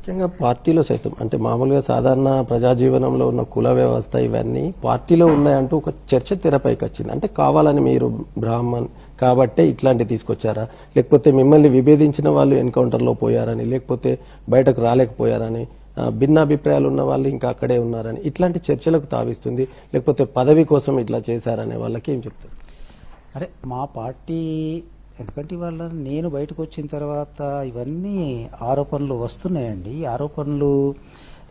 ముఖ్యంగా పార్టీలో సైతం అంటే మామూలుగా సాధారణ ప్రజాజీవనంలో ఉన్న కుల వ్యవస్థ ఇవన్నీ పార్టీలో ఉన్నాయంటూ ఒక చర్చ తెరపైకి వచ్చింది. అంటే కావాలని మీరు బ్రాహ్మణ్ కాబట్టే ఇట్లాంటివి తీసుకొచ్చారా, లేకపోతే మిమ్మల్ని విభేదించిన వాళ్ళు ఎన్కౌంటర్లో పోయారని, లేకపోతే బయటకు రాలేకపోయారని, భిన్నాభిప్రాయాలు ఉన్న వాళ్ళు ఇంకా అక్కడే ఉన్నారని ఇట్లాంటి చర్చలకు తావిస్తుంది, లేకపోతే పదవి కోసం ఇట్లా చేశారనే వాళ్ళకి ఏం చెప్తారు? అరే మా పార్టీ ఎందుకంటే ఇవాళ నేను బయటకు వచ్చిన తర్వాత ఇవన్నీ ఆరోపణలు వస్తున్నాయండి. ఆరోపణలు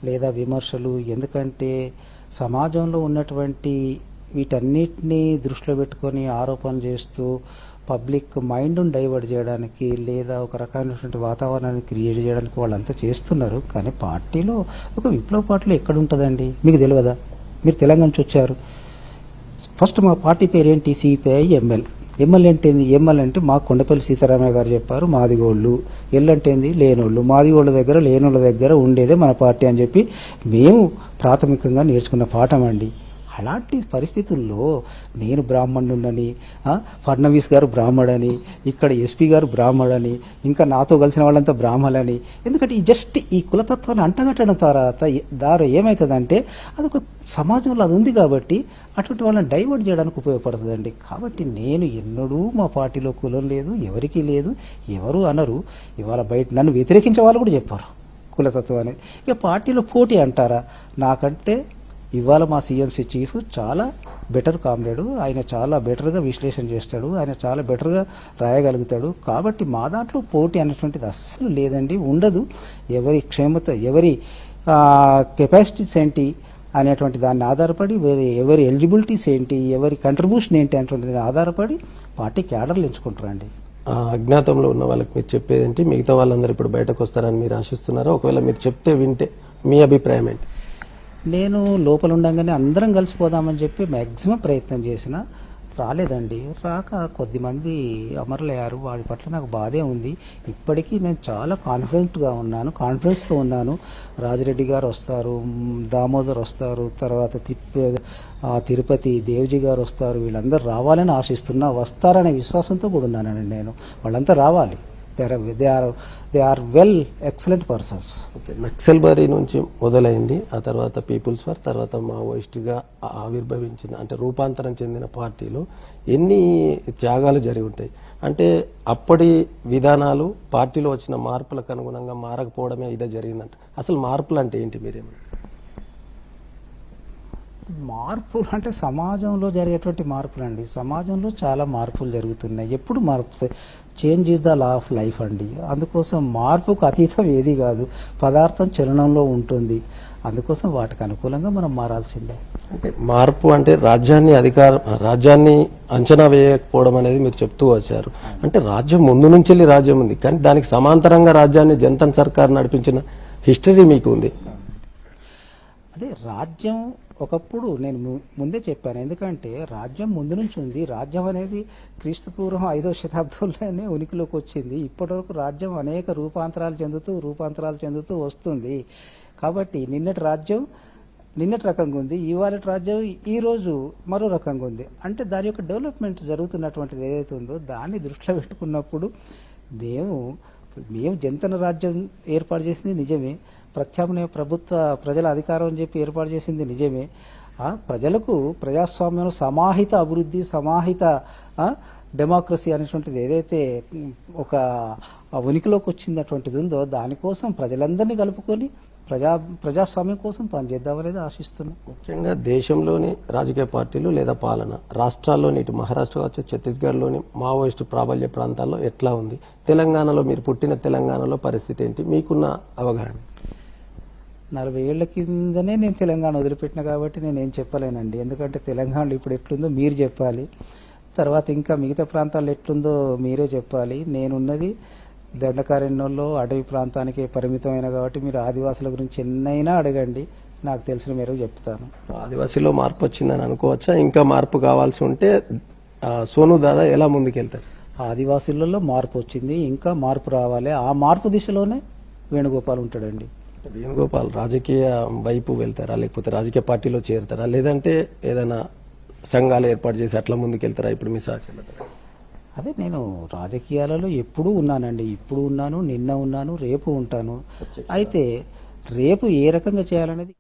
లేదా విమర్శలు, ఎందుకంటే సమాజంలో ఉన్నటువంటి వీటన్నిటినీ దృష్టిలో పెట్టుకొని ఆరోపణలు చేస్తూ పబ్లిక్ మైండ్ను డైవర్ట్ చేయడానికి లేదా ఒక రకమైనటువంటి వాతావరణాన్ని క్రియేట్ చేయడానికి వాళ్ళంతా చేస్తున్నారు. కానీ పార్టీలో ఒక విప్లవ పార్టీలో ఎక్కడ ఉంటుందండి? మీకు తెలియదా? మీరు తెలంగాణ నుంచి వచ్చారు. ఫస్ట్ మా పార్టీ పేరు ఏంటి? CPI ML. ఎంఎల్ అంటే ఏంది? ఎంఎల్ అంటే మా కొండపల్లి సీతారామయ్య గారు చెప్పారు మాదిగోళ్ళు. ఎల్ అంటే ఏంది? లేనోళ్ళు. మాదిగోళ్ళ దగ్గర లేనోళ్ళ దగ్గర ఉండేదే మన పార్టీ అని చెప్పి మేము ప్రాథమికంగా నేర్చుకున్న పాఠం అండి. అలాంటి పరిస్థితుల్లో నేను బ్రాహ్మణుడని, ఫడ్నవీస్ గారు బ్రాహ్మడని, ఇక్కడ ఎస్పీ గారు బ్రాహ్మడని, ఇంకా నాతో కలిసిన వాళ్ళంతా బ్రాహ్మణులని, ఎందుకంటే ఈ జస్ట్ ఈ కులతత్వాన్ని అంటగట్టడం ద్వారా ఏమవుతుందంటే అదొక సమాజంలో అది ఉంది కాబట్టి అటువంటి వాళ్ళని డైవర్ట్ చేయడానికి ఉపయోగపడుతుందండి. కాబట్టి నేను ఎన్నడూ మా పార్టీలో కులం లేదు, ఎవరికీ లేదు, ఎవరు అనరు. ఇవాళ బయట నన్ను వ్యతిరేకించే వాళ్ళు కూడా చెప్పారు కులతత్వం అనేది. ఇక పార్టీలో పోటీ అంటారా? నాకంటే ఇవాళ మా సిఎంసి చీఫ్ చాలా బెటర్ కామ్రేడు. ఆయన చాలా బెటర్గా విశ్లేషణ చేస్తాడు, ఆయన చాలా బెటర్గా రాయగలుగుతాడు. కాబట్టి మా దాంట్లో పోటీ అనేటువంటిది అస్సలు లేదండి, ఉండదు. ఎవరి క్షేమత, ఎవరి కెపాసిటీస్ ఏంటి అనేటువంటి దాన్ని ఆధారపడి, ఎవరి ఎలిజిబిలిటీస్ ఏంటి, ఎవరి కంట్రిబ్యూషన్ ఏంటి అనేటువంటి ఆధారపడి పార్టీ క్యాడర్లు ఎంచుకుంటారండి. అజ్ఞాతంలో ఉన్న వాళ్ళకి మీరు చెప్పేది ఏంటి? మిగతా వాళ్ళందరూ ఇప్పుడు బయటకు వస్తారని మీరు ఆశిస్తున్నారా? ఒకవేళ మీరు చెప్తే వింటే మీ అభిప్రాయం ఏంటి? నేను లోపల ఉండగానే అందరం కలిసిపోదామని చెప్పి మ్యాక్సిమం ప్రయత్నం చేసిన రాలేదండి. రాక కొద్దిమంది అమరులయ్యారు. వాడి పట్ల నాకు బాధే ఉంది. ఇప్పటికీ నేను చాలా కాన్ఫిడెన్స్తో ఉన్నాను. రాజిరెడ్డి గారు వస్తారు, దామోదర్ వస్తారు, తర్వాత తిరుపతి దేవ్జీ గారు వస్తారు. వీళ్ళందరూ రావాలని ఆశిస్తున్నా, వస్తారనే విశ్వాసంతో కూడా ఉన్నానండి నేను. వాళ్ళంతా రావాలి. They are well excellent persons. Naxalbari నుంచి మొదలైంది, ఆ తర్వాత పీపుల్స్ ఫర్, తర్వాత మావోయిస్టుగా ఆవిర్భవించిన అంటే రూపాంతరం చెందిన పార్టీలో ఎన్ని త్యాగాలు జరిగి ఉంటాయి? అంటే అప్పటి విధానాలు పార్టీలో వచ్చిన మార్పులకు అనుగుణంగా మారకపోవడమే ఇదే జరిగిందంట. అసలు మార్పులు అంటే ఏంటి? మీరేమన్నా మార్పులు అంటే సమాజంలో జరిగేటువంటి మార్పులు అండి. సమాజంలో చాలా మార్పులు జరుగుతున్నాయి. ఎప్పుడు మార్పు, change is the law of life అండి. అందుకోసం మార్పుకు అతీతం ఏది కాదు. పదార్థం చలనంలో ఉంటుంది. అందుకోసం వాటికి అనుకూలంగా మనం మారాల్సిందే. అంటే మార్పు అంటే రాజ్యాన్ని అంచనా వేయకపోవడం అనేది మీరు చెప్తూ వచ్చారు. అంటే రాజ్యం ముందు నుంచి రాజ్యం ఉంది, కానీ దానికి సమాంతరంగా రాజ్యాన్ని జనతా సర్కార్ నడిపించిన హిస్టరీ మీకు ఉంది. అదే రాజ్యం ఒకప్పుడు నేను ముందే చెప్పాను. ఎందుకంటే రాజ్యం ముందు నుంచి ఉంది. రాజ్యం అనేది క్రీస్తుపూర్వం 5వ శతాబ్దంలోనే ఉనికిలోకి వచ్చింది. ఇప్పటివరకు రాజ్యం అనేక రూపాంతరాలు చెందుతూ వస్తుంది. కాబట్టి నిన్నటి రాజ్యం నిన్నటి రకంగా ఉంది, ఇవాళ రాజ్యం ఈ రోజు మరో రకంగా ఉంది. అంటే దాని యొక్క డెవలప్మెంట్ జరుగుతున్నటువంటిది ఏదైతే ఉందో దాన్ని దృష్టిలో పెట్టుకున్నప్పుడు మేము జనతన రాజ్యం ఏర్పాటు చేసింది నిజమే, ప్రత్యామ్నాయ ప్రజల అధికారం అని చెప్పి ఏర్పాటు చేసింది నిజమే. ప్రజలకు ప్రజాస్వామ్యంలో సమాహిత అభివృద్ధి, సమాహిత డెమోక్రసీ అనేటువంటిది ఏదైతే ఒక ఉనికిలోకి వచ్చినటువంటిది ఉందో దానికోసం ప్రజలందరినీ కలుపుకొని ప్రజాస్వామ్యం కోసం పనిచేద్దామనేది ఆశిస్తున్నాం. ముఖ్యంగా దేశంలోని రాజకీయ పార్టీలు లేదా పాలన రాష్ట్రాల్లోని ఇటు మహారాష్ట్ర కావచ్చు, ఛత్తీస్గఢ్లోని మావోయిస్టు ప్రాబల్య ప్రాంతాల్లో ఎట్లా ఉంది? తెలంగాణలో మీరు పుట్టిన తెలంగాణలో పరిస్థితి ఏంటి? మీకున్న అవగాహన? 40 ఏళ్ల కిందనే నేను తెలంగాణ వదిలిపెట్టిన కాబట్టి నేనేం చెప్పలేనండి. ఎందుకంటే తెలంగాణలో ఇప్పుడు ఎట్లుందో మీరు చెప్పాలి, తర్వాత ఇంకా మిగతా ప్రాంతాల్లో ఎట్లుందో మీరే చెప్పాలి. నేనున్నది దండకారణ్యంలో అడవి ప్రాంతానికి పరిమితమైన కాబట్టి మీరు ఆదివాసుల గురించి ఎన్నైనా అడగండి, నాకు తెలిసిన మేరకు చెప్తాను. ఆదివాసీలో మార్పు వచ్చిందని అనుకోవచ్చా? ఇంకా మార్పు కావాల్సి ఉంటే సోను దాదా ఎలా ముందుకెళ్తారు? ఆదివాసీలలో మార్పు వచ్చింది, ఇంకా మార్పు రావాలి. ఆ మార్పు దిశలోనే వేణుగోపాల్ ఉంటాడండి. వేణుగోపాల్ రాజకీయ వైపు వెళ్తారా, లేకపోతే రాజకీయ పార్టీలో చేరుతారా, లేదంటే ఏదైనా సంఘాలు ఏర్పాటు చేసి అట్లా ముందుకెళ్తారా? ఇప్పుడు మీ సార్ అదే నేను రాజకీయాలలో ఎప్పుడూ ఉన్నానండి, ఇప్పుడు ఉన్నాను, నిన్న ఉన్నాను, రేపు ఉంటాను. అయితే రేపు ఏ రకంగా చేయాలనేది